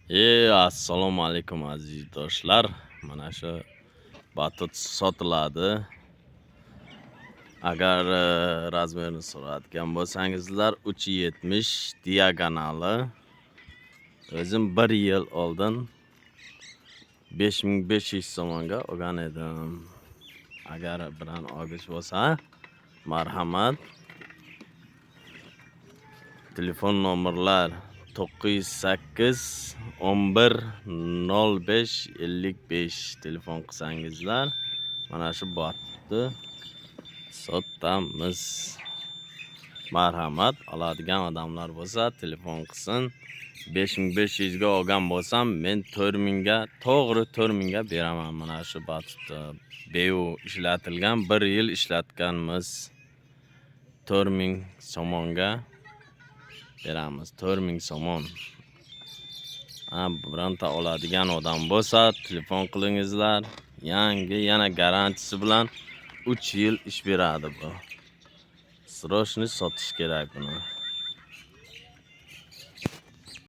Assalomu alaykum aziz do'stlar. Mana shu batut sotiladi. Agar razmerini so'rayotgan bo'lsangizlar 370 diagonali. O'zim 1 yil oldin 5500 so'mga olgan edim. Agar bilan olg'ish bo'lsa, marhamat. Telefon nomerlar 908 11 05 55 telefon qilsangizlar mana shu botni sotamiz. Marhamat, oladigan odamlar bo'lsa telefon qilsin. 5500 ga olgan bo'lsam men 4000 ga, to'g'ri 4000 ga beraman. Mana shu botni beu ishlatilgan, 1 yil ishlatganmiz. 4000 so'monga beramiz. 4000 so'mon. Bironta oladigan odam bo'lsa telefon qilingizlar. Yangi yana garantisi bilan 3 yil ish beradi bu. Srochniy sotish kerak buni.